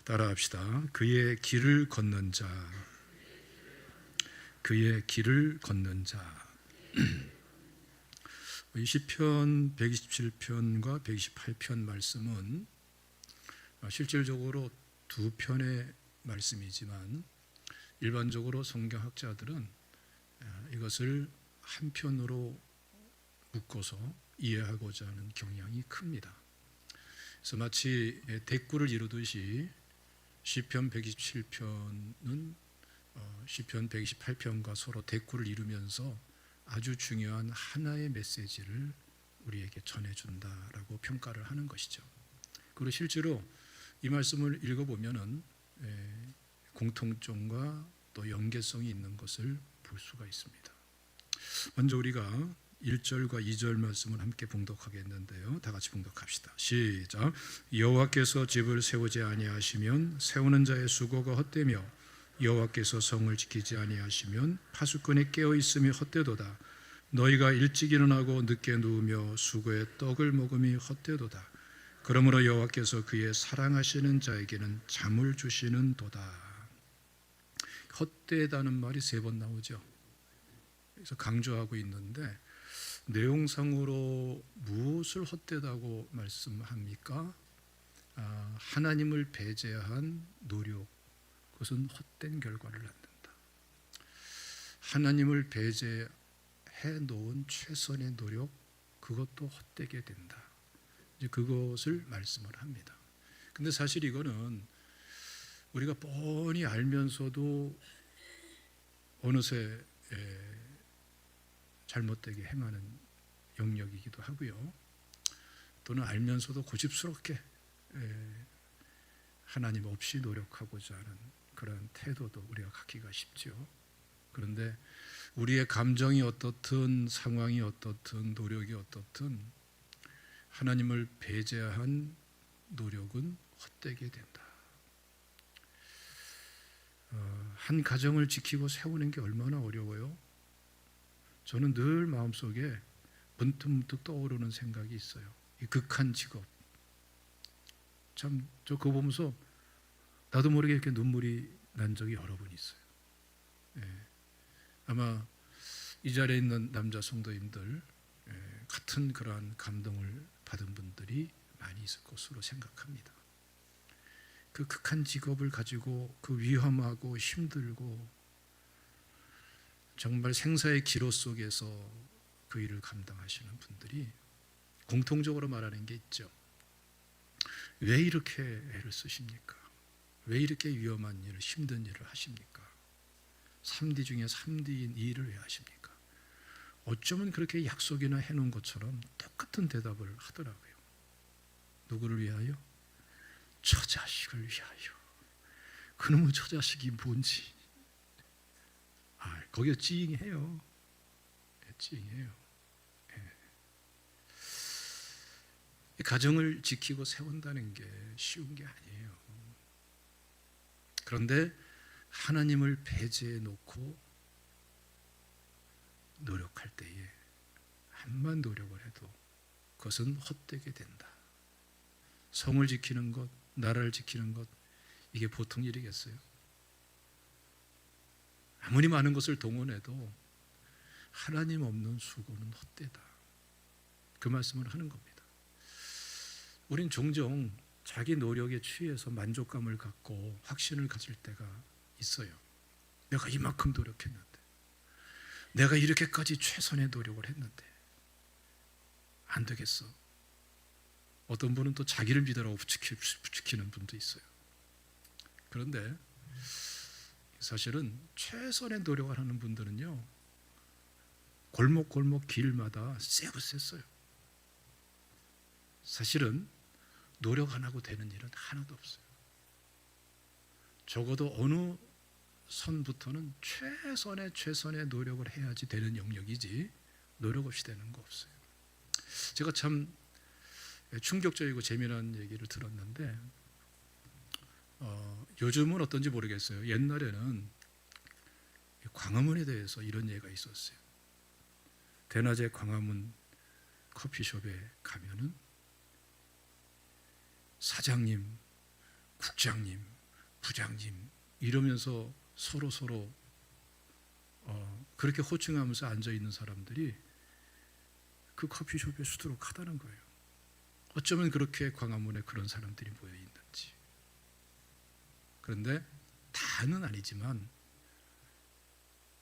따라합시다. 그의 길을 걷는 자, 그의 길을 걷는 자. 이 시편 127편과 128편 말씀은 실질적으로 두 편의 말씀이지만 일반적으로 성경학자들은 이것을 한 편으로 묶어서 이해하고자 하는 경향이 큽니다. 그래서 마치 대꾸를 이루듯이 시편 127편은 시편 128편과 서로 대꾸를 이루면서 아주 중요한 하나의 메시지를 우리에게 전해준다라고 평가를 하는 것이죠. 그리고 실제로 이 말씀을 읽어보면은 공통점과 또 연계성이 있는 것을 볼 수가 있습니다. 먼저 우리가 1절과 2절 말씀을 함께 봉독하겠는데요. 다 같이 봉독합시다. 시작. 여호와께서 집을 세우지 아니하시면 세우는 자의 수고가 헛되며 여호와께서 성을 지키지 아니하시면 파수꾼이 깨어 있음이 헛되도다. 너희가 일찍 일어나고 늦게 누우며 수고의 떡을 먹음이 헛되도다. 그러므로 여호와께서 그의 사랑하시는 자에게는 잠을 주시는 도다. 헛되다는 말이 3번 나오죠. 그래서 강조하고 있는데 내용상으로 무엇을 헛되다고 말씀합니까? 하나님을 배제한 노력, 그것은 헛된 결과를 낳는다. 하나님을 배제해 놓은 최선의 노력, 그것도 헛되게 된다. 이제 그것을 말씀을 합니다. 근데 사실 이거는 우리가 뻔히 알면서도 어느새 잘못되게 행하는 영역이기도 하고요. 또는 알면서도 고집스럽게 하나님 없이 노력하고자 하는 그런 태도도 우리가 갖기가 쉽죠. 그런데 우리의 감정이 어떻든 상황이 어떻든 노력이 어떻든 하나님을 배제한 노력은 헛되게 된다. 한 가정을 지키고 세우는 게 얼마나 어려워요. 저는 늘 마음속에 문득문득 떠오르는 생각이 있어요. 이 극한 직업. 참 저 그거 보면서 나도 모르게 이렇게 눈물이 난 적이 여러 번 있어요. 아마 이 자리에 있는 남자 성도님들 같은 그러한 감동을 받은 분들이 많이 있을 것으로 생각합니다. 그 극한 직업을 가지고 그 위험하고 힘들고 정말 생사의 기로 속에서 그 일을 감당하시는 분들이 공통적으로 말하는 게 있죠. 왜 이렇게 애를 쓰십니까? 왜 이렇게 위험한 일을, 힘든 일을 하십니까? 3D 중에 3D인 이 일을 왜 하십니까? 어쩌면 그렇게 약속이나 해놓은 것처럼 똑같은 대답을 하더라고요. 누구를 위하여? 처자식을 위하여. 그놈의 처자식이 뭔지. 거기가 찡해요. 찡해요. 가정을 지키고 세운다는 게 쉬운 게 아니에요. 그런데 하나님을 배제해 놓고 노력할 때에 한만 노력을 해도 그것은 헛되게 된다. 성을 지키는 것, 나라를 지키는 것, 이게 보통 일이겠어요? 아무리 많은 것을 동원해도 하나님 없는 수고는 헛되다. 그 말씀을 하는 겁니다. 우린 종종 자기 노력에 취해서 만족감을 갖고 확신을 가질 때가 있어요. 내가 이만큼 노력했는데, 내가 이렇게까지 최선의 노력을 했는데 안 되겠어. 어떤 분은 또 자기를 믿으라고 부추기는 분도 있어요. 그런데 사실은 최선의 노력을 하는 분들은요, 골목골목 길마다 쎄고 쎄어요. 사실은 노력 안 하고 되는 일은 하나도 없어요. 적어도 어느 선부터는 최선의 노력을 해야지 되는 영역이지 노력 없이 되는 거 없어요. 제가 참 충격적이고 재미난 얘기를 들었는데 요즘은 어떤지 모르겠어요. 옛날에는 광화문에 대해서 이런 얘기가 있었어요. 대낮에 광화문 커피숍에 가면은 사장님, 국장님, 부장님 이러면서 서로 그렇게 호칭하면서 앉아 있는 사람들이 그 커피숍에 수두룩하다는 거예요. 어쩌면 그렇게 광화문에 그런 사람들이 모여 있는지. 그런데 다는 아니지만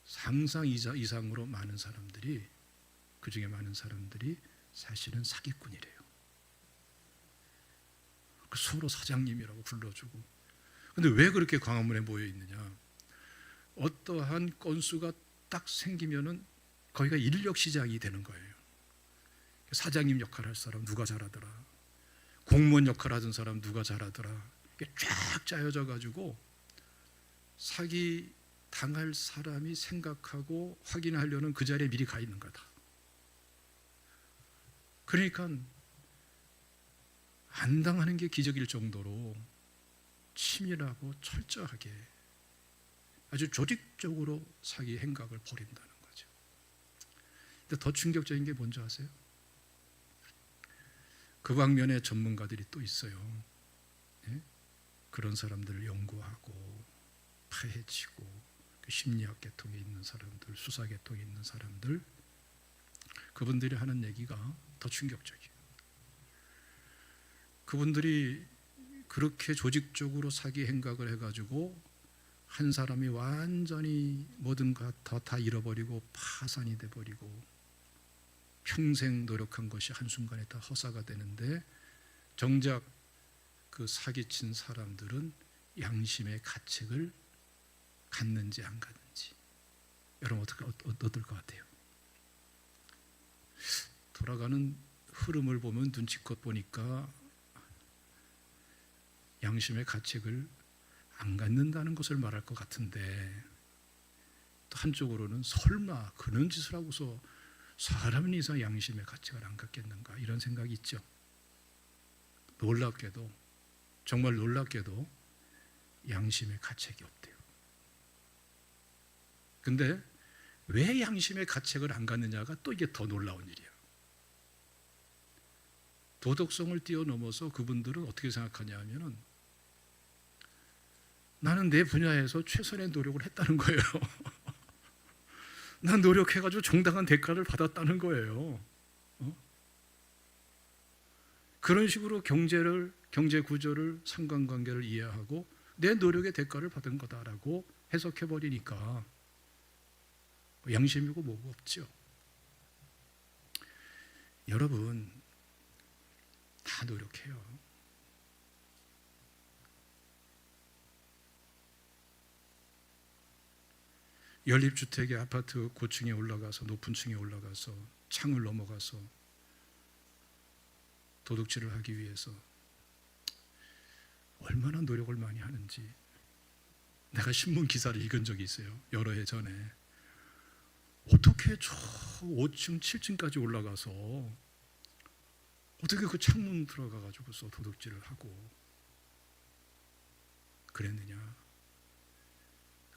상상 이상으로 많은 사람들이, 그 중에 많은 사람들이 사실은 사기꾼이래요. 서로 사장님이라고 불러주고. 근데 왜 그렇게 광화문에 모여 있느냐? 어떠한 건수가 딱 생기면은 거기가 인력 시장이 되는 거예요. 사장님 역할 할 사람 누가 잘하더라, 공무원 역할 하던 사람 누가 잘하더라, 이게 쫙 짜여져 가지고 사기 당할 사람이 생각하고 확인하려는 그 자리에 미리 가 있는 거다. 그러니까 안 당하는 게 기적일 정도로 치밀하고 철저하게 아주 조직적으로 사기 행각을 벌인다는 거죠. 근데 더 충격적인 게 뭔지 아세요? 그 방면에 전문가들이 또 있어요. 예? 그런 사람들을 연구하고 파헤치고, 그 심리학 계통에 있는 사람들, 수사 계통에 있는 사람들, 그분들이 하는 얘기가 더 충격적이에요. 그분들이 그렇게 조직적으로 사기 행각을 해가지고 한 사람이 완전히 모든 것 다 잃어버리고 파산이 돼버리고 평생 노력한 것이 한순간에 다 허사가 되는데, 정작 그 사기친 사람들은 양심의 가책을 갖는지 안 갖는지, 여러분 어떨 것 같아요? 돌아가는 흐름을 보면, 눈치껏 보니까 양심의 가책을 안 갖는다는 것을 말할 것 같은데, 또 한쪽으로는 설마 그런 짓을 하고서 사람은 이상 양심의 가책을 안 갖겠는가, 이런 생각이 있죠. 놀랍게도, 정말 놀랍게도 양심의 가책이 없대요. 근데 왜 양심의 가책을 안 갖느냐가 또 이게 더 놀라운 일이야. 도덕성을 뛰어넘어서 그분들은 어떻게 생각하냐 하면은, 나는 내 분야에서 최선의 노력을 했다는 거예요. 난 노력해가지고 정당한 대가를 받았다는 거예요. 그런 식으로 경제 구조를, 상관관계를 이해하고 내 노력의 대가를 받은 거다라고 해석해버리니까 양심이고 뭐고 없죠. 여러분, 다 노력해요. 연립주택의 아파트 고층에 올라가서, 높은 층에 올라가서 창을 넘어가서 도둑질을 하기 위해서 얼마나 노력을 많이 하는지 내가 신문 기사를 읽은 적이 있어요. 여러 해 전에. 어떻게 저 5층, 7층까지 올라가서 어떻게 그 창문 들어가 가지고서 도둑질을 하고 그랬느냐?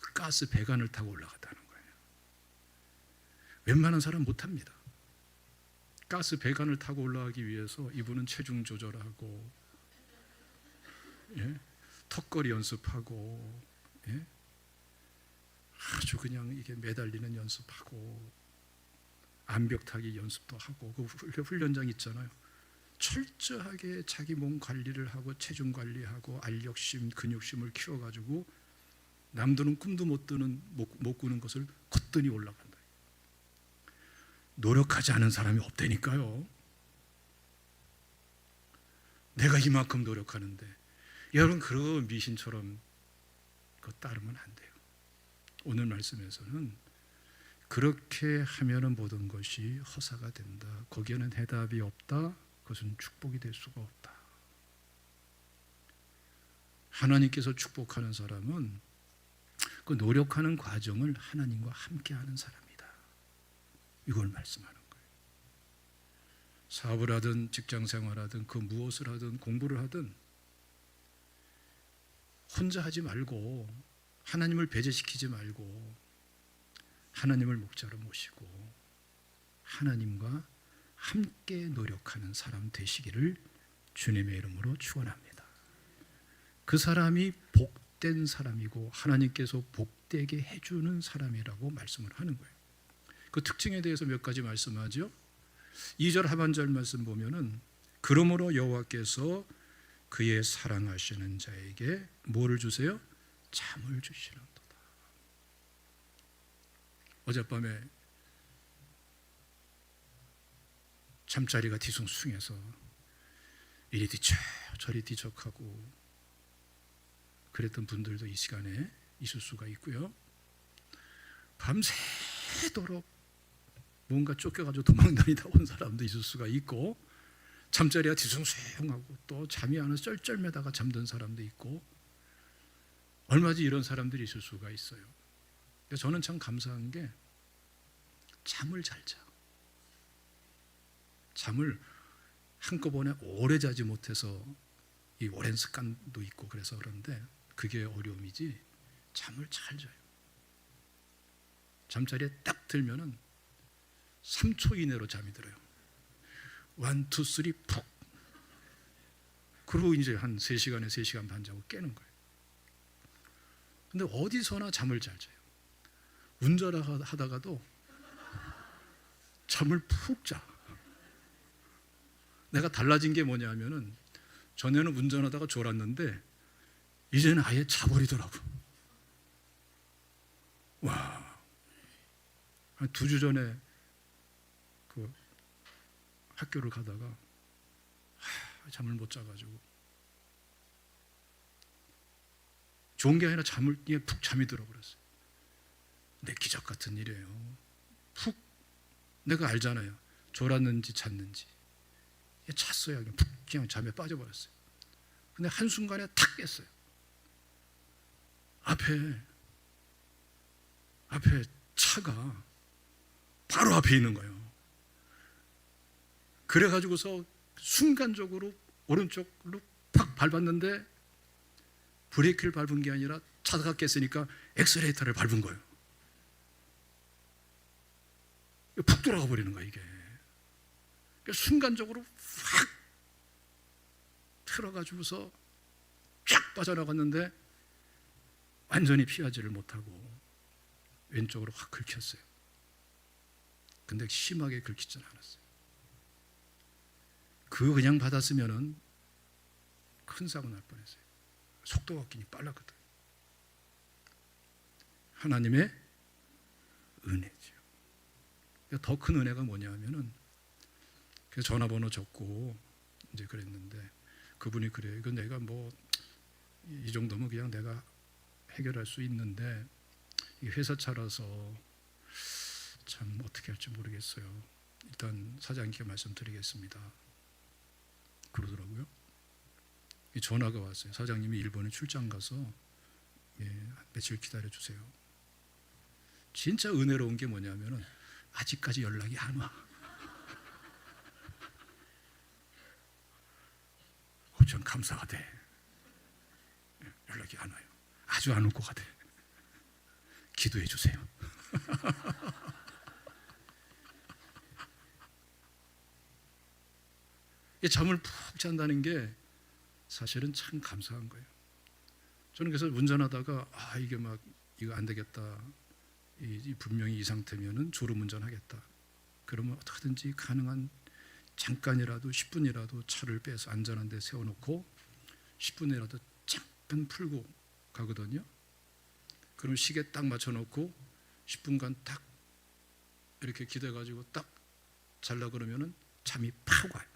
그 가스 배관을 타고 올라갔다는 거예요. 웬만한 사람 못합니다. 가스 배관을 타고 올라가기 위해서 이분은 체중 조절하고, 예? 턱걸이 연습하고, 예? 아주 그냥 이게 매달리는 연습하고, 암벽 타기 연습도 하고, 그 훈련장 있잖아요. 철저하게 자기 몸 관리를 하고 체중 관리하고 알력심, 근육심을 키워가지고 남들은 꿈도 못 꾸는 것을 거뜬히 올라간다. 노력하지 않은 사람이 없다니까요. 내가 이만큼 노력하는데, 여러분 그런 미신처럼 그거 따르면 안 돼요. 오늘 말씀에서는 그렇게 하면은 모든 것이 허사가 된다. 거기에는 해답이 없다. 그것은 축복이 될 수가 없다. 하나님께서 축복하는 사람은 그 노력하는 과정을 하나님과 함께하는 사람이다. 이걸 말씀하는 거예요. 사업을 하든 직장생활하든 그 무엇을 하든 공부를 하든 혼자 하지 말고, 하나님을 배제시키지 말고 하나님을 목자로 모시고 하나님과 함께 노력하는 사람 되시기를 주님의 이름으로 축원합니다. 그 사람이 복된 사람이고 하나님께서 복되게 해주는 사람이라고 말씀을 하는 거예요. 그 특징에 대해서 몇 가지 말씀하죠. 2절 하반절 말씀 보면은 그러므로 여호와께서 그의 사랑하시는 자에게 뭐를 주세요? 잠을 주시는도다. 어젯밤에 잠자리가 뒤숭숭해서 이리 뒤척 저리 뒤척하고 그랬던 분들도 이 시간에 있을 수가 있고요. 밤새도록 뭔가 쫓겨가지고 도망다니다 온 사람도 있을 수가 있고, 잠자리가 뒤숭숭하고 또 잠이 안 와서 쩔쩔매다가 잠든 사람도 있고, 얼마든지 이런 사람들이 있을 수가 있어요. 저는 참 감사한 게 잠을 잘 자. 잠을 한꺼번에 오래 자지 못해서 이 오랜 습관도 있고 그래서 그런데 그게 어려움이지 잠을 잘 자요. 잠자리에 딱 들면은 3초 이내로 잠이 들어요. 1, 2, 3 푹. 그리고 이제 한 3시간에 3시간 반 자고 깨는 거예요. 근데 어디서나 잠을 잘 자요. 운전하다가도 잠을 푹 자. 내가 달라진 게 뭐냐면은 전에는 운전하다가 졸았는데 이제는 아예 자버리더라고. 와, 한 2주 전에 그 학교를 가다가 잠을 못 자가지고 좋은 게 아니라 푹 잠이 들어버렸어요. 내 기적 같은 일이에요. 푹 내가 알잖아요. 졸았는지 잤는지. 잤어요. 그냥 잠에 빠져버렸어요. 근데 한순간에 탁 깼어요. 앞에 차가 바로 앞에 있는 거예요. 그래가지고서 순간적으로 오른쪽으로 팍 밟았는데 브레이크를 밟은 게 아니라 차가 깼으니까 엑셀레이터를 밟은 거예요. 푹 돌아가 버리는 거예요, 이게. 순간적으로 확 틀어가지고서 쫙 빠져나갔는데 완전히 피하지를 못하고 왼쪽으로 확 긁혔어요. 근데 심하게 긁히지는 않았어요. 그거 그냥 받았으면은 큰 사고 날 뻔했어요. 속도가 굉장히 빨랐거든. 하나님의 은혜죠. 더 큰 은혜가 뭐냐면은 그래서 전화번호 적고 이제 그랬는데 그분이 그래요. 이거 내가 뭐 이 정도면 그냥 내가 해결할 수 있는데 회사 차라서 참 어떻게 할지 모르겠어요. 일단 사장님께 말씀드리겠습니다. 그러더라고요. 전화가 왔어요. 사장님이 일본에 출장 가서 며칠 기다려주세요. 진짜 은혜로운 게 뭐냐면은 아직까지 연락이 안 와. 전 감사가 돼. 연락이 안 와요. 아주 안 올 것 같아. 기도해 주세요. 잠을 푹 잔다는 게 사실은 참 감사한 거예요. 저는 그래서 운전하다가 이게 막 이거 안 되겠다. 분명히 이 상태면은 졸음운전하겠다. 그러면 어떻게든지 가능한 잠깐이라도 10분이라도 차를 빼서 안전한 데 세워놓고 10분이라도 잠깐 풀고 가거든요. 그럼 시계 딱 맞춰놓고 10분간 딱 이렇게 기대가지고 딱 잘라 그러면은 잠이 팍 와요.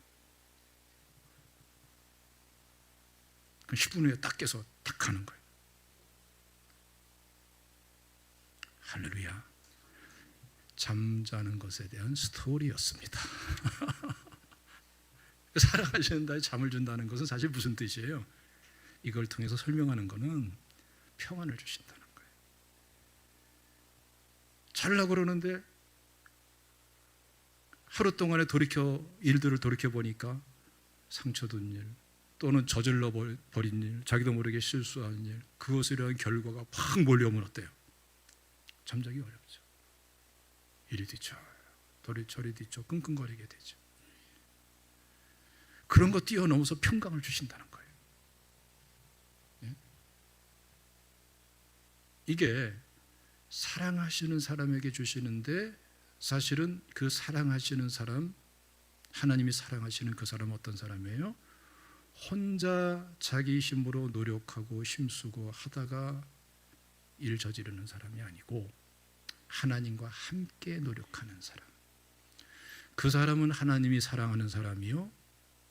그럼 10분 후에 딱 깨서 딱 가는 거예요. 할렐루야. 잠자는 것에 대한 스토리였습니다. 사랑하시는 자에 잠을 준다는 것은 사실 무슨 뜻이에요? 이걸 통해서 설명하는 것은 평안을 주신다는 거예요. 잘라고 그러는데 하루 동안에 일들을 돌이켜 보니까 상처둔 일 또는 저질러 버린 일, 자기도 모르게 실수한 일, 그것에 대한 결과가 확 몰려오면 어때요? 잠자기 어렵죠. 이리 뒤쳐 저리 뒤쳐 끙끙거리게 되죠. 그런 거 뛰어넘어서 평강을 주신다는 거예요. 예? 이게 사랑하시는 사람에게 주시는데 사실은 그 사랑하시는 사람, 하나님이 사랑하시는 그 사람은 어떤 사람이에요? 혼자 자기 힘으로 노력하고 힘쓰고 하다가 일 저지르는 사람이 아니고 하나님과 함께 노력하는 사람. 그 사람은 하나님이 사랑하는 사람이요,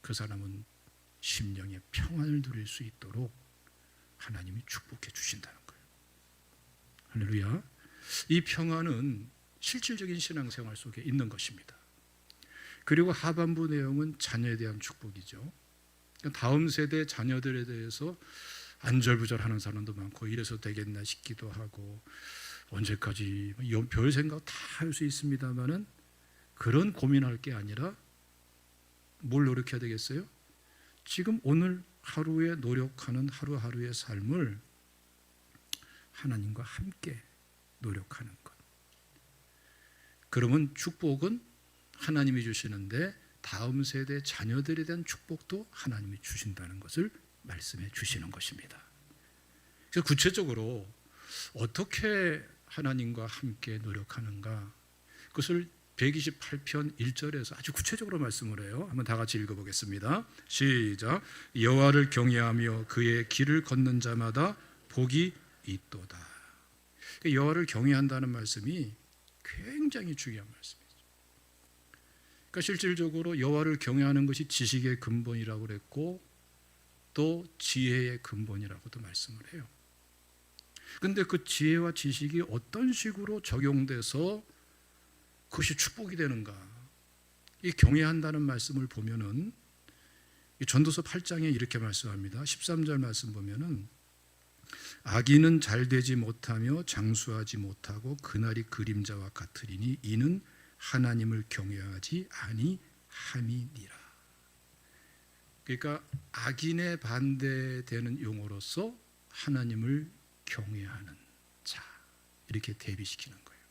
그 사람은 심령의 평안을 누릴 수 있도록 하나님이 축복해 주신다는 거예요. 할렐루야. 이 평안은 실질적인 신앙생활 속에 있는 것입니다. 그리고 하반부 내용은 자녀에 대한 축복이죠. 다음 세대 자녀들에 대해서 안절부절하는 사람도 많고 이래서 되겠나 싶기도 하고 언제까지 별 생각 다 할 수 있습니다만은 그런 고민할 게 아니라 뭘 노력해야 되겠어요? 지금 오늘 하루에 노력하는 하루하루의 삶을 하나님과 함께 노력하는 것. 그러면 축복은 하나님이 주시는데 다음 세대 자녀들에 대한 축복도 하나님이 주신다는 것을 말씀해 주시는 것입니다. 그래서 구체적으로 어떻게 하나님과 함께 노력하는가, 그것을 128편 1절에서 아주 구체적으로 말씀을 해요. 한번 다 같이 읽어보겠습니다. 시작. 여호와를 경외하며 그의 길을 걷는 자마다 복이 있도다. 여호와를 경외한다는 말씀이 굉장히 중요한 말씀이죠. 그러니까 실질적으로 여호와를 경외하는 것이 지식의 근본이라고 그랬고 또 지혜의 근본이라고도 말씀을 해요. 그런데 그 지혜와 지식이 어떤 식으로 적용돼서 그것이 축복이 되는가? 이 경외한다는 말씀을 보면은 이 전도서 8장에 이렇게 말씀합니다. 13절 말씀 보면은 악인은 잘 되지 못하며 장수하지 못하고 그날이 그림자와 같으리니 이는 하나님을 경외하지 아니함이니라. 그러니까 악인에 반대되는 용어로서 하나님을 경외하는 자, 이렇게 대비시키는 거예요.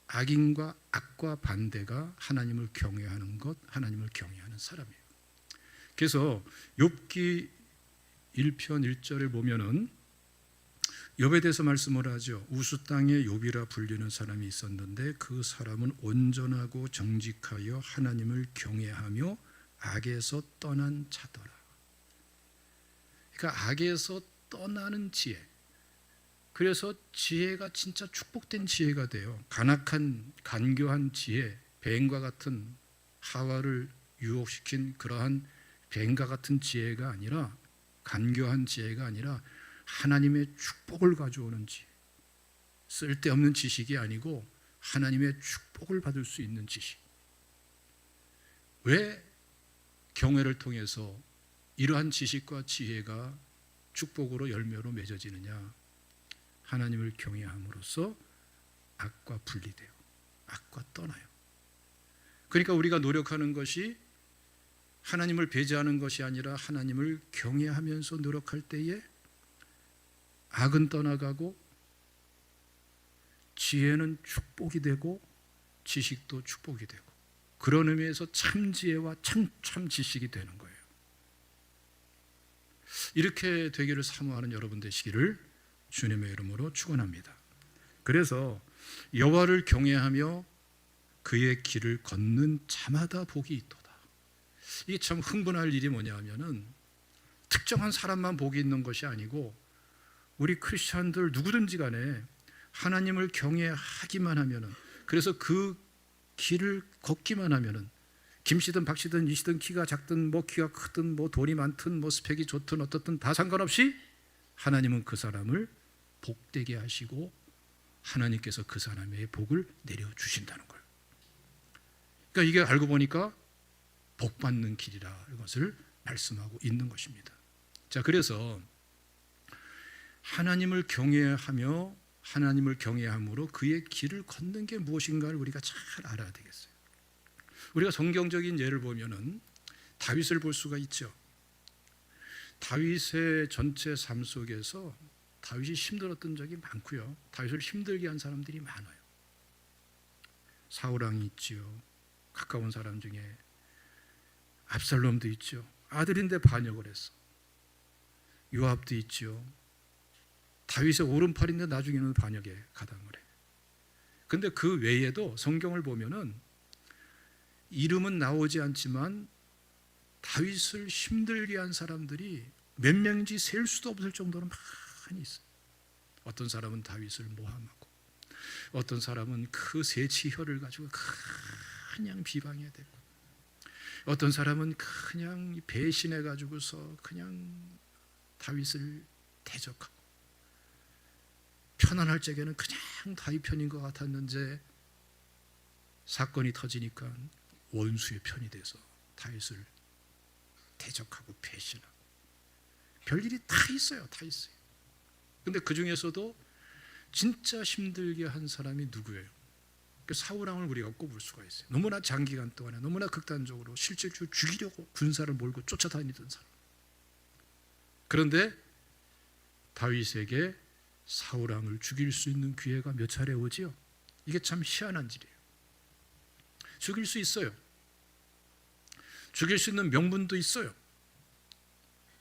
악인과 악과 반대가 하나님을 경외하는 것, 하나님을 경외하는 사람이에요. 그래서 욥기 1편 1절을 보면은 욥에 대해서 말씀을 하죠. 우수 땅에 욥이라 불리는 사람이 있었는데 그 사람은 온전하고 정직하여 하나님을 경외하며 악에서 떠난 자더라. 그러니까 악에서 떠나는 지혜. 그래서 지혜가 진짜 축복된 지혜가 돼요. 간교한 지혜, 뱀과 같은 하와를 유혹시킨 그러한 뱀과 같은 지혜가 아니라, 간교한 지혜가 아니라 하나님의 축복을 가져오는 지혜. 쓸데없는 지식이 아니고 하나님의 축복을 받을 수 있는 지식. 왜 경외를 통해서 이러한 지식과 지혜가 축복으로 열매로 맺어지느냐? 하나님을 경외함으로써 악과 분리돼요. 악과 떠나요. 그러니까 우리가 노력하는 것이 하나님을 배제하는 것이 아니라 하나님을 경외하면서 노력할 때에 악은 떠나가고 지혜는 축복이 되고 지식도 축복이 되고 그런 의미에서 참 지혜와 참 지식이 되는 거예요. 이렇게 되기를 사모하는 여러분 되시기를 주님의 이름으로 축원합니다. 그래서 여호와를 경외하며 그의 길을 걷는 자마다 복이 있도다. 이게 참 흥분할 일이 뭐냐 하면은 특정한 사람만 복이 있는 것이 아니고 우리 크리스찬들 누구든지 간에 하나님을 경외하기만 하면은, 그래서 그 길을 걷기만 하면은 김씨든 박씨든 이씨든 키가 작든 뭐 키가 크든 뭐 돈이 많든 뭐 스펙이 좋든 어떻든 다 상관없이 하나님은 그 사람을 복되게 하시고 하나님께서 그 사람의 복을 내려주신다는 거예요. 그러니까 이게 알고 보니까 복받는 길이라 이것을 말씀하고 있는 것입니다. 자, 그래서 하나님을 경외하며 하나님을 경외함으로 그의 길을 걷는 게 무엇인가를 우리가 잘 알아야 되겠어요. 우리가 성경적인 예를 보면은 다윗을 볼 수가 있죠. 다윗의 전체 삶 속에서 다윗이 힘들었던 적이 많고요. 다윗을 힘들게 한 사람들이 많아요. 사울왕이 있지요. 가까운 사람 중에 압살롬도 있죠. 아들인데 반역을 했어. 요압도 있죠. 다윗의 오른팔인데 나중에는 반역에 가담을 해. 근데 그 외에도 성경을 보면은 이름은 나오지 않지만 다윗을 힘들게 한 사람들이 몇 명인지 셀 수도 없을 정도로 많이 있어요. 어떤 사람은 다윗을 모함하고, 어떤 사람은 그 세치혈을 가지고 그냥 비방해야 되고, 어떤 사람은 그냥 배신해 가지고서 그냥 다윗을 대적하고, 편안할 적에는 그냥 다윗 편인 것 같았는데 사건이 터지니까 원수의 편이 돼서 다윗을 대적하고 배신하고, 별일이 다 있어요. 다 있어요. 근데 그 중에서도 진짜 힘들게 한 사람이 누구예요? 사울왕을 우리가 꼽을 수가 있어요. 너무나 장기간 동안에 너무나 극단적으로 실질적으로 죽이려고 군사를 몰고 쫓아다니던 사람. 그런데 다윗에게 사울왕을 죽일 수 있는 기회가 몇 차례 오지요. 이게 참 희한한 일이에요. 죽일 수 있어요. 죽일 수 있는 명분도 있어요.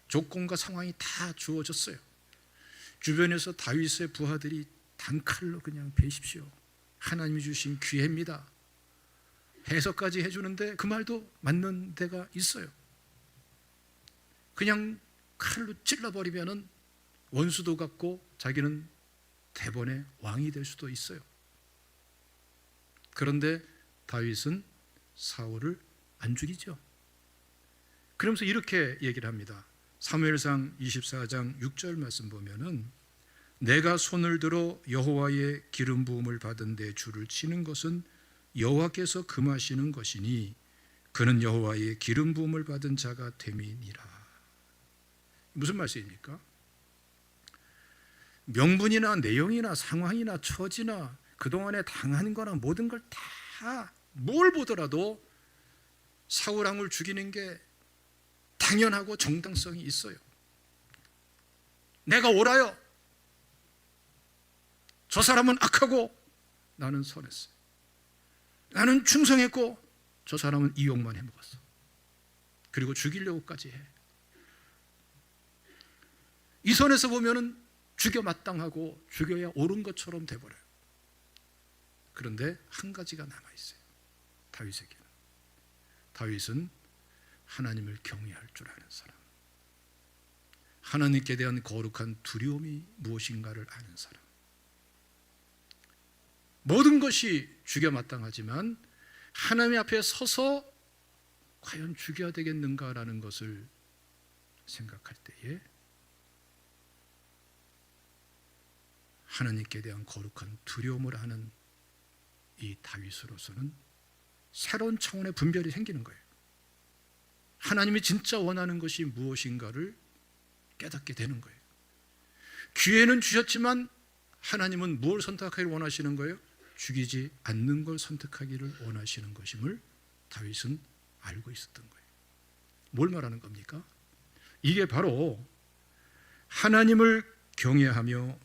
조건과 상황이 다 주어졌어요. 주변에서 다윗의 부하들이 단칼로 그냥 베십시오, 하나님이 주신 기회입니다, 해석까지 해주는데 그 말도 맞는 데가 있어요. 그냥 칼로 찔러버리면은 원수도 같고 자기는 대번의 왕이 될 수도 있어요. 그런데 다윗은 사울을 안 죽이죠. 그러면서 이렇게 얘기를 합니다. 사무엘상 24장 6절 말씀 보면은 내가 손을 들어 여호와의 기름 부음을 받은 데 줄을 치는 것은 여호와께서 금하시는 것이니 그는 여호와의 기름 부음을 받은 자가 됨이니라. 무슨 말씀입니까? 명분이나 내용이나 상황이나 처지나 그동안에 당한 거나 모든 걸 다 뭘 보더라도 사울왕을 죽이는 게 당연하고 정당성이 있어요. 내가 옳아요. 저 사람은 악하고 나는 선했어요. 나는 충성했고 저 사람은 이용만 해먹었어. 그리고 죽이려고까지 해. 이 선에서 보면은 죽여 마땅하고 죽여야 옳은 것처럼 돼버려요. 그런데 한 가지가 남아있어요. 다윗에게는. 다윗은 하나님을 경외할 줄 아는 사람, 하나님께 대한 거룩한 두려움이 무엇인가를 아는 사람. 모든 것이 죽여 마땅하지만 하나님 앞에 서서 과연 죽여야 되겠는가라는 것을 생각할 때에 하나님께 대한 거룩한 두려움을 아는 이 다윗으로서는 새로운 차원의 분별이 생기는 거예요. 하나님이 진짜 원하는 것이 무엇인가를 깨닫게 되는 거예요. 기회는 주셨지만 하나님은 무엇을 선택하기를 원하시는 거예요? 죽이지 않는 걸 선택하기를 원하시는 것임을 다윗은 알고 있었던 거예요. 뭘 말하는 겁니까? 이게 바로 하나님을 경외하며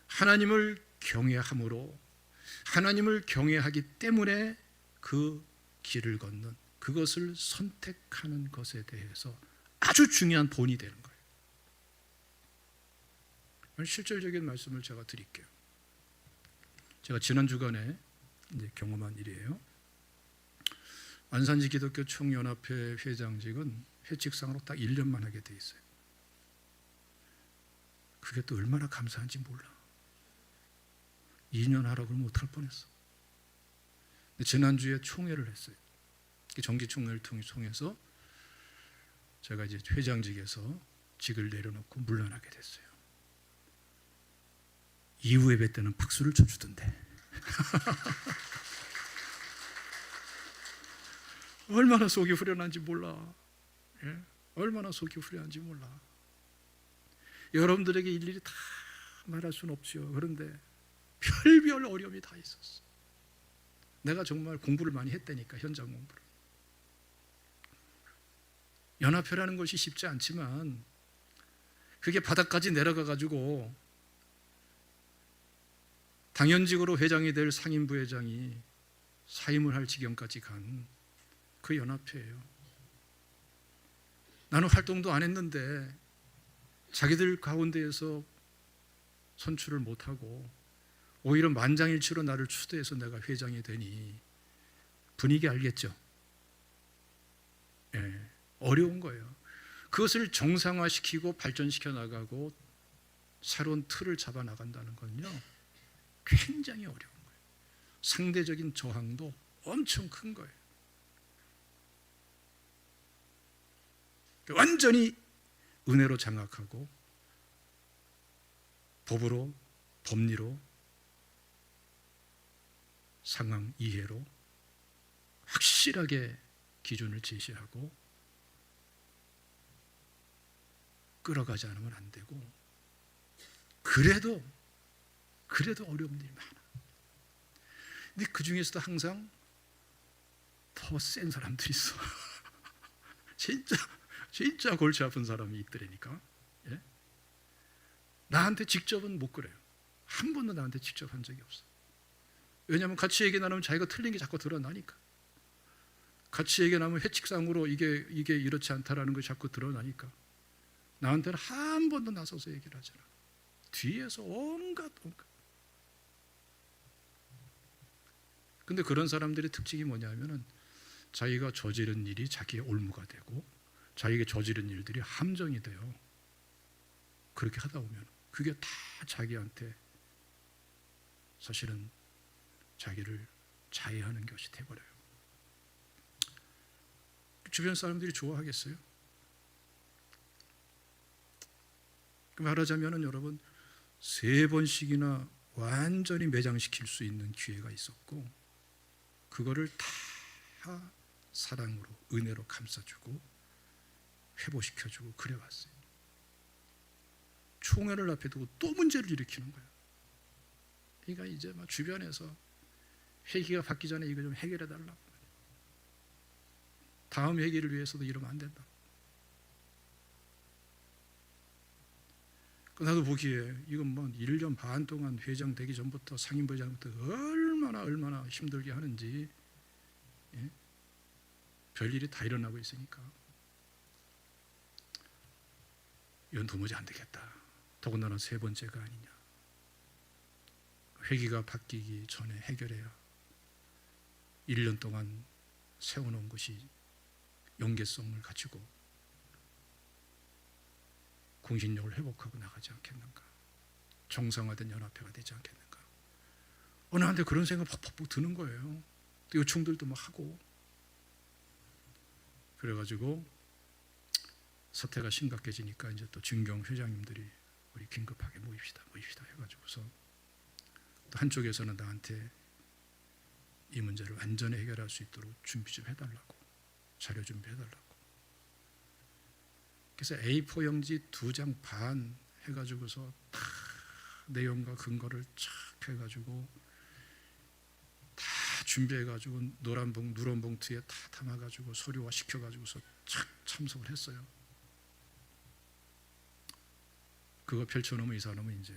하나님을 경외함으로 하나님을 경외하기 때문에 그 길을 걷는, 그것을 선택하는 것에 대해서 아주 중요한 본이 되는 거예요. 실질적인 말씀을 제가 드릴게요. 제가 지난 주간에 이제 경험한 일이에요. 안산지 기독교 총연합회 회장직은 회칙상으로 딱 1년만 하게 돼 있어요. 그게 또 얼마나 감사한지 몰라. 2년 하라고 그러면 못할 뻔했어. 지난주에 총회를 했어요. 정기총회를 통해서 제가 이제 회장직에서 직을 내려놓고 물러나게 됐어요. 이후 예배 때는 박수를 쳐주던데. 얼마나 속이 후련한지 몰라. 예? 얼마나 속이 후련한지 몰라. 여러분들에게 일일이 다 말할 수는 없죠. 그런데 별별 어려움이 다 있었어. 내가 정말 공부를 많이 했다니까, 현장 공부를. 연합회라는 것이 쉽지 않지만 그게 바닥까지 내려가 가지고 당연직으로 회장이 될 상임부회장이 사임을 할 지경까지 간 그 연합회예요. 나는 활동도 안 했는데 자기들 가운데에서 선출을 못하고 오히려 만장일치로 나를 추대해서 내가 회장이 되니 분위기 알겠죠? 예, 어려운 거예요. 그것을 정상화시키고 발전시켜 나가고 새로운 틀을 잡아 나간다는 건요 굉장히 어려운 거예요. 상대적인 저항도 엄청 큰 거예요. 완전히 은혜로 장악하고 법으로, 법리로, 상황 이해로 확실하게 기준을 제시하고 끌어가지 않으면 안 되고, 그래도 어려운 일이 많아. 근데 그 중에서도 항상 더 센 사람들이 있어. 진짜 골치 아픈 사람이 있더라니까. 예? 나한테 직접은 못 그래요. 한 번도 나한테 직접 한 적이 없어. 왜냐하면 같이 얘기 나누면 자기가 틀린 게 자꾸 드러나니까. 같이 얘기 나누면 회칙상으로 이게 이렇지 않다라는 것이 자꾸 드러나니까. 나한테는 한 번도 나서서 얘기를 하잖아. 뒤에서 온갖. 근데 그런 사람들의 특징이 뭐냐면은 자기가 저지른 일이 자기의 올무가 되고 자기가 저지른 일들이 함정이 돼요. 그렇게 하다 보면 그게 다 자기한테 사실은 자기를 자해하는 것이 돼버려요. 주변 사람들이 좋아하겠어요? 말하자면은 여러분 3번씩이나 완전히 매장시킬 수 있는 기회가 있었고 그거를 다 사랑으로 은혜로 감싸주고 회복시켜주고 그래왔어요. 총회를 앞에 두고 또 문제를 일으키는 거예요. 그러니까 이제 막 주변에서 회기가 받기 전에 이거 좀 해결해 달라고. 다음 회기를 위해서도 이러면 안 된다. 나도 보기에 이건 뭐 1년 반 동안 회장 되기 전부터 상임부회장부터 얼마나 힘들게 하는지, 예? 별일이 다 일어나고 있으니까 이건 도무지 안 되겠다. 더군다나 3번째가 아니냐. 회기가 바뀌기 전에 해결해야 1년 동안 세워놓은 것이 연계성을 갖추고 공신력을 회복하고 나가지 않겠는가. 정상화된 연합회가 되지 않겠는가. 어느 한때 그런 생각 퍽퍽 드는 거예요. 또 요청들도 막 하고. 그래가지고 사태가 심각해지니까 이제 또 진경 회장님들이 우리 긴급하게 모입시다 해가지고서 또 한쪽에서는 나한테 이 문제를 완전히 해결할 수 있도록 준비 좀 해달라고, 자료 준비해달라고. 그래서 A4 용지 2장 반 해가지고서 다 내용과 근거를 쫙 해가지고 다 준비해가지고 누런 봉투에 다 담아가지고 서류화 시켜가지고서 착 참석을 했어요. 그거 펼쳐놓으면 이 사람은 이제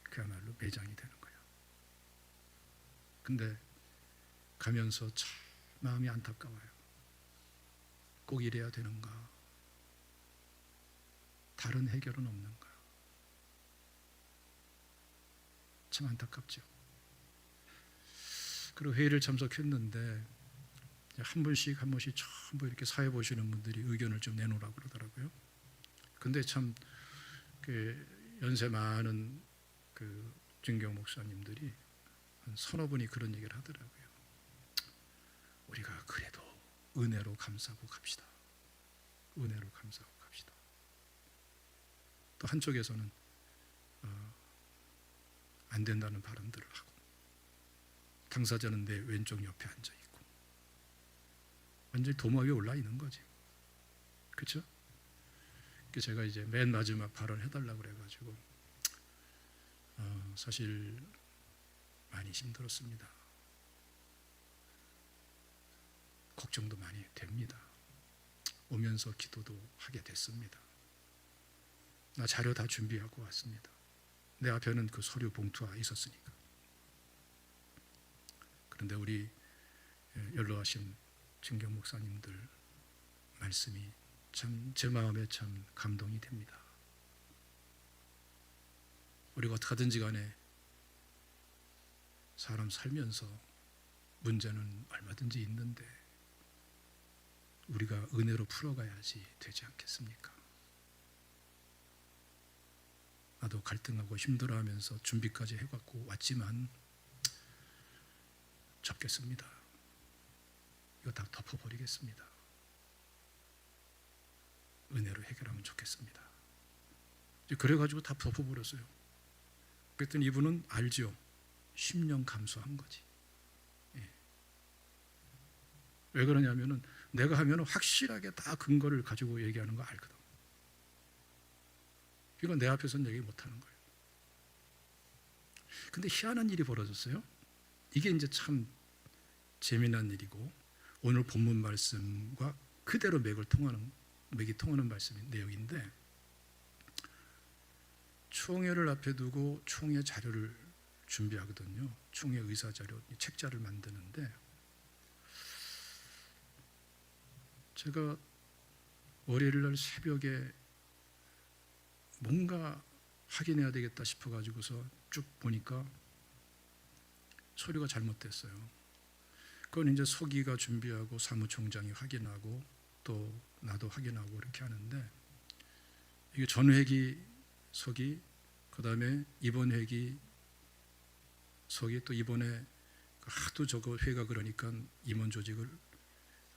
그야말로 매장이 되는 거예요. 근데 가면서 참 마음이 안타까워요. 꼭 이래야 되는가? 다른 해결은 없는가? 참 안타깝죠. 그리고 회의를 참석했는데 한 번씩 전부 이렇게 사회 보시는 분들이 의견을 좀 내놓으라고 그러더라고요. 근데 참 그 연세 많은 그 진경 목사님들이 한 서너 분이 그런 얘기를 하더라고요. 우리가 그래도 은혜로 감싸고 갑시다. 은혜로 감싸고 갑시다. 또 한쪽에서는 안 된다는 발언들을 하고, 당사자는 내 왼쪽 옆에 앉아 있고, 완전히 도마 위에 올라 있는 거지. 그렇죠? 제가 이제 맨 마지막 발언 해달라고 그래가지고 사실 많이 힘들었습니다. 걱정도 많이 됩니다. 오면서 기도도 하게 됐습니다. 나 자료 다 준비하고 왔습니다. 내 앞에는 그 서류 봉투가 있었으니까. 그런데 우리 연로하신 진경 목사님들 말씀이 참 제 마음에 참 감동이 됩니다. 우리가 어떻게 하든지 간에 사람 살면서 문제는 얼마든지 있는데 우리가 은혜로 풀어가야지 되지 않겠습니까? 나도 갈등하고 힘들어하면서 준비까지 해갖고 왔지만 접겠습니다. 이거 다 덮어버리겠습니다. 은혜로 해결하면 좋겠습니다. 그래가지고 다 덮어버렸어요. 그랬더니 이분은 알죠. 10년 감수한 거지. 예. 왜 그러냐면은 내가 하면 확실하게 다 근거를 가지고 얘기하는 거 알거든. 이건 내 앞에서는 얘기 못하는 거예요. 근데 희한한 일이 벌어졌어요. 이게 이제 참 재미난 일이고 오늘 본문 말씀과 그대로 맥이 통하는 말씀인 내용인데, 총회를 앞에 두고 총회 자료를 준비하거든요. 총회 의사 자료, 책자를 만드는데 제가 월요일 날 새벽에 뭔가 확인해야 되겠다 싶어가지고서 쭉 보니까 서류가 잘못됐어요. 그건 이제 서기가 준비하고 사무총장이 확인하고 또 나도 확인하고 이렇게 하는데, 이게 전 회기 서기, 그 다음에 이번 회기 서기, 또 이번에 하도 저거 회가 그러니까 임원 조직을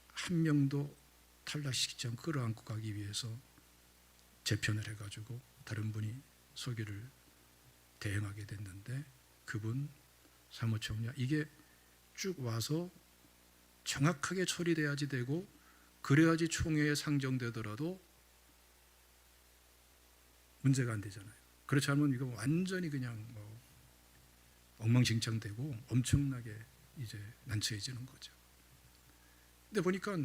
한 명도 탈락시키지 않고 끌어안고 가기 위해서 재편을 해가지고 다른 분이 서기를 대행하게 됐는데, 그분 사무총장, 이게 쭉 와서 정확하게 처리돼야지 되고 그래야지 총회에 상정되더라도 문제가 안 되잖아요. 그렇지 않으면 이거 완전히 그냥 뭐 엉망진창되고 엄청나게 이제 난처해지는 거죠. 근데 보니까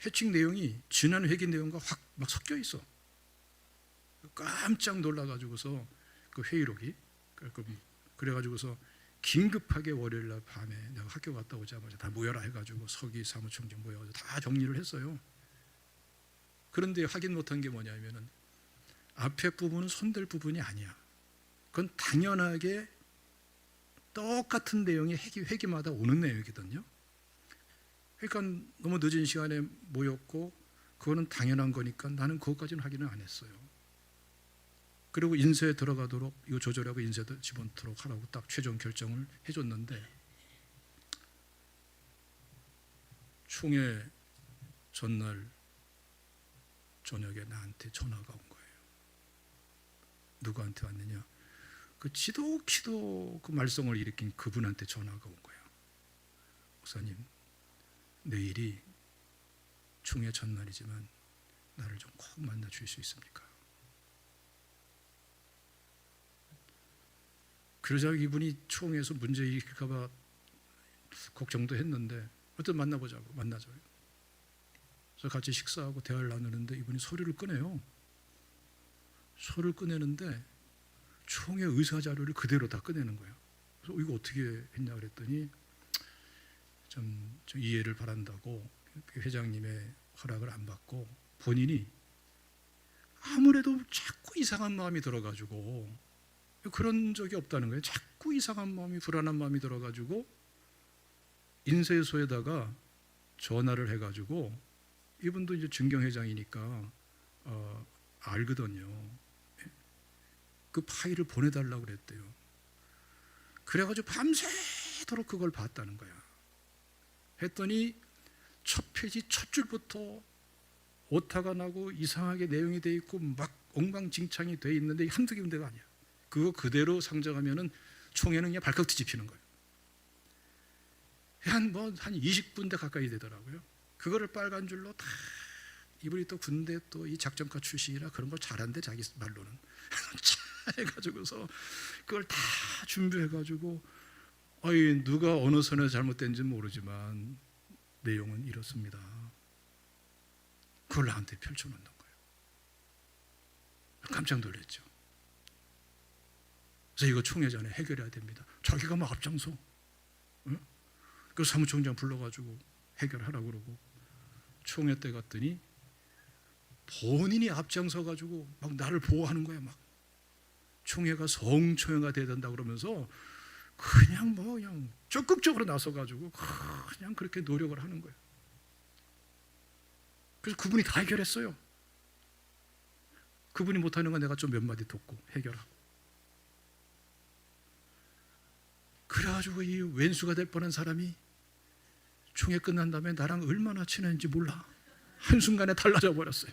해칭 내용이 지난 회기 내용과 확 막 섞여 있어. 깜짝 놀라가지고서 그 회의록이 그래가지고서 긴급하게 월요일 날 밤에 내가 학교 갔다 오자마자 다 모여라 해가지고 서기 사무총장 모여가지고 다 정리를 했어요. 그런데 확인 못한 게 뭐냐면은 앞에 부분은 손댈 부분이 아니야. 그건 당연하게 똑같은 내용이 회기마다 오는 내용이거든요. 그러니까 너무 늦은 시간에 모였고 그거는 당연한 거니까 나는 그것까지는 확인을 안 했어요. 그리고 인쇄에 들어가도록 이거 조절하고 인쇄도 집어넣도록 하라고 딱 최종 결정을 해줬는데, 총회 전날 저녁에 나한테 전화가 온 거예요. 누구한테 왔느냐? 그 지독히도 그 말썽을 일으킨 그분한테 전화가 온 거예요. 목사님, 내일이 총회 전날이지만 나를 좀 꼭 만나 주실 수 있습니까? 그러자 이분이 총회에서 문제 일으킬까 봐 걱정도 했는데 어떤 만나자고. 그래서 같이 식사하고 대화를 나누는데 이분이 소리를 꺼내요. 소리를 꺼내는데 총회 의사 자료를 그대로 다 꺼내는 거예요. 그래서 이거 어떻게 했냐 그랬더니 좀 이해를 바란다고 회장님의 허락을 안 받고 본인이 아무래도 자꾸 이상한 마음이 들어가지고, 그런 적이 없다는 거예요. 자꾸 이상한 마음이, 불안한 마음이 들어가지고 인쇄소에다가 전화를 해가지고, 이분도 이제 증경회장이니까 알거든요. 그 파일을 보내달라고 그랬대요. 그래가지고 밤새도록 그걸 봤다는 거야. 했더니 첫 페이지 첫 줄부터 오타가 나고 이상하게 내용이 돼 있고 막 엉망진창이 돼 있는데 한두 군데가 아니야. 그거 그대로 상정하면은 총회는 그냥 발칵 뒤집히는 거예요. 한 20군데 가까이 되더라고요. 그거를 빨간 줄로 다, 이분이 또 군대 또 이 작전과 출신이라 그런 걸 잘한대, 자기 말로는. 해가지고서 그걸 다 준비해가지고, 누가 어느 선에서 잘못된지는 모르지만 내용은 이렇습니다. 그걸 나한테 펼쳐놓는 거예요. 깜짝 놀랐죠. 그래서 이거 총회 전에 해결해야 됩니다. 자기가 막 앞장서. 응? 그 사무총장 불러가지고 해결하라고 그러고, 총회 때 갔더니 본인이 앞장서 가지고 막 나를 보호하는 거야. 막 총회가 성총회가 돼야 된다 그러면서 그냥 적극적으로 나서가지고 그냥 그렇게 노력을 하는 거예요. 그래서 그분이 다 해결했어요. 그분이 못하는 건 내가 좀 몇 마디 돕고 해결하고. 그래가지고 이 왼수가 될 뻔한 사람이 총회 끝난 다음에 나랑 얼마나 친했는지 몰라. 한순간에 달라져 버렸어요.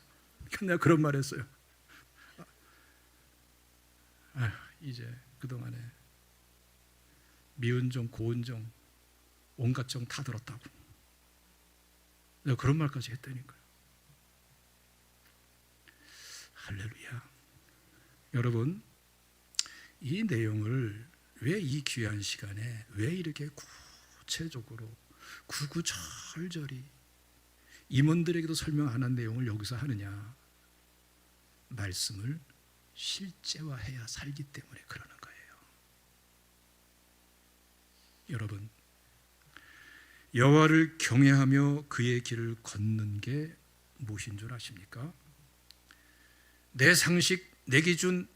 내가 그런 말 했어요. 이제 그동안에 미운 정, 고운 정, 온갖 정 다 들었다고. 내가 그런 말까지 했다니까요. 할렐루야. 여러분, 이 내용을 왜 이 귀한 시간에 왜 이렇게 구체적으로 구구절절히 임원들에게도 설명 안 한 내용을 여기서 하느냐? 말씀을 실제화해야 살기 때문에 그러는 거예요. 여러분, 여호와를 경외하며 그의 길을 걷는 게 무엇인 줄 아십니까? 내 상식, 내 기준,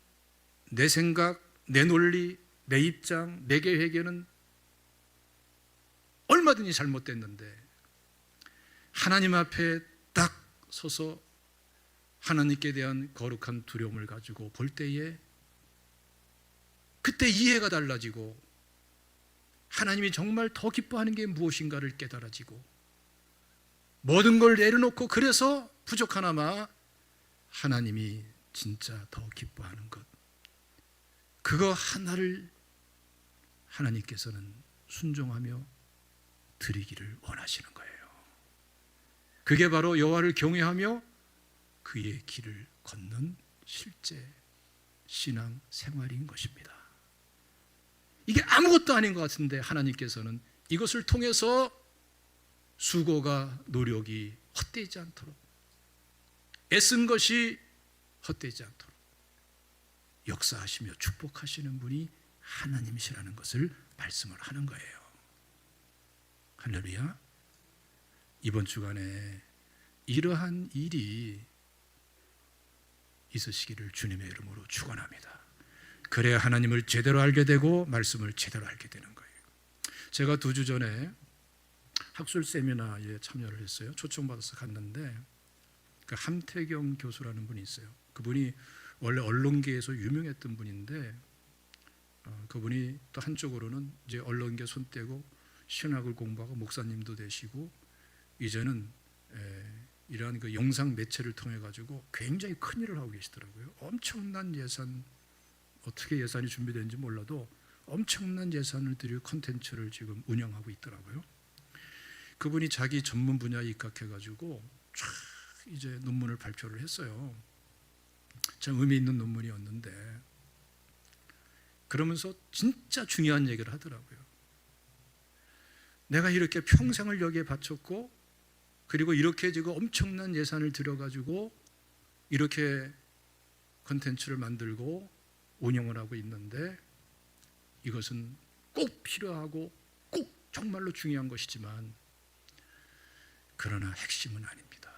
내 생각, 내 논리, 내 입장, 내 계획에는 얼마든지 잘못됐는데 하나님 앞에 딱 서서 하나님께 대한 거룩한 두려움을 가지고 볼 때에 그때 이해가 달라지고 하나님이 정말 더 기뻐하는 게 무엇인가를 깨달아지고 모든 걸 내려놓고 그래서 부족하나마 하나님이 진짜 더 기뻐하는 것, 그거 하나를 하나님께서는 순종하며 드리기를 원하시는 거예요. 그게 바로 여호와를 경외하며 그의 길을 걷는 실제 신앙 생활인 것입니다. 이게 아무것도 아닌 것 같은데 하나님께서는 이것을 통해서 수고가 노력이 헛되지 않도록, 애쓴 것이 헛되지 않도록 역사하시며 축복하시는 분이 하나님이시라는 것을 말씀을 하는 거예요. 할렐루야. 이번 주간에 이러한 일이 있으시기를 주님의 이름으로 축원합니다. 그래야 하나님을 제대로 알게 되고 말씀을 제대로 알게 되는 거예요. 제가 2주 전에 학술 세미나에 참여를 했어요. 초청받아서 갔는데 그 함태경 교수라는 분이 있어요. 그분이 원래 언론계에서 유명했던 분인데 그분이 또 한쪽으로는 이제 언론계 손 떼고 신학을 공부하고 목사님도 되시고 이제는 이러한 그 영상 매체를 통해 가지고 굉장히 큰 일을 하고 계시더라고요. 엄청난 예산, 어떻게 예산이 준비되는지 몰라도 엄청난 예산을 들일 콘텐츠를 지금 운영하고 있더라고요. 그분이 자기 전문 분야에 입각해 가지고 쫙 이제 논문을 발표를 했어요. 참 의미 있는 논문이었는데 그러면서 진짜 중요한 얘기를 하더라고요. 내가 이렇게 평생을 여기에 바쳤고 그리고 이렇게 지금 엄청난 예산을 들여가지고 이렇게 콘텐츠를 만들고 운영을 하고 있는데 이것은 꼭 필요하고 꼭 정말로 중요한 것이지만 그러나 핵심은 아닙니다.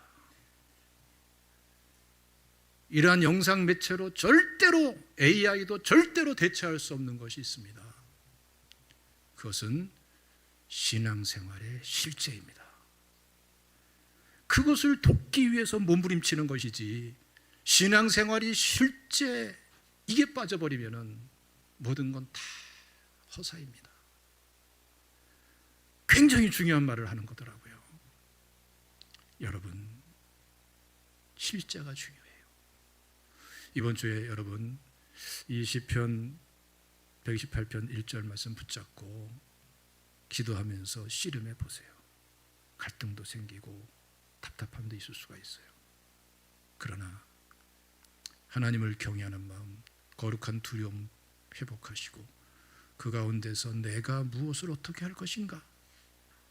이러한 영상 매체로 절대로 AI도 절대로 대체할 수 없는 것이 있습니다. 그것은 신앙생활의 실제입니다. 그것을 돕기 위해서 몸부림치는 것이지 신앙생활이 실제 이게 빠져버리면 모든 건 다 허사입니다. 굉장히 중요한 말을 하는 거더라고요. 여러분, 실제가 중요해요. 이번 주에 여러분 이 시편 128편 1절 말씀 붙잡고 기도하면서 씨름해 보세요. 갈등도 생기고 답답함도 있을 수가 있어요. 그러나 하나님을 경외하는 마음, 거룩한 두려움 회복하시고 그 가운데서 내가 무엇을 어떻게 할 것인가,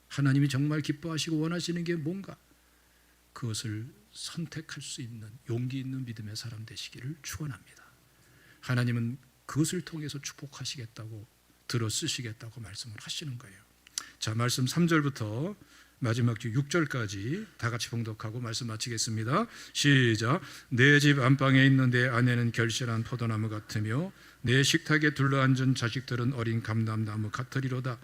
하나님이 정말 기뻐하시고 원하시는 게 뭔가, 그것을 선택할 수 있는 용기 있는 믿음의 사람 되시기를 축원합니다. 하나님은 그것을 통해서 축복하시겠다고 들어 쓰시겠다고 말씀을 하시는 거예요. 자, 말씀 3절부터 마지막 주 6절까지 다 같이 봉독하고 말씀 마치겠습니다. 시작. 내 집 안방에 있는 내 아내는 결실한 포도나무 같으며 내 식탁에 둘러앉은 자식들은 어린 감람나무 같으리로다.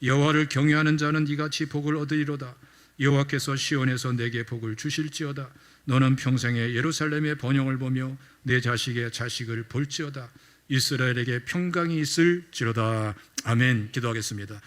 여호와를 경외하는 자는 이같이 복을 얻으리로다. 여호와께서 시온에서 내게 복을 주실지어다. 너는 평생에 예루살렘의 번영을 보며 내 자식의 자식을 볼지어다. 이스라엘에게 평강이 있을지로다. 아멘. 기도하겠습니다.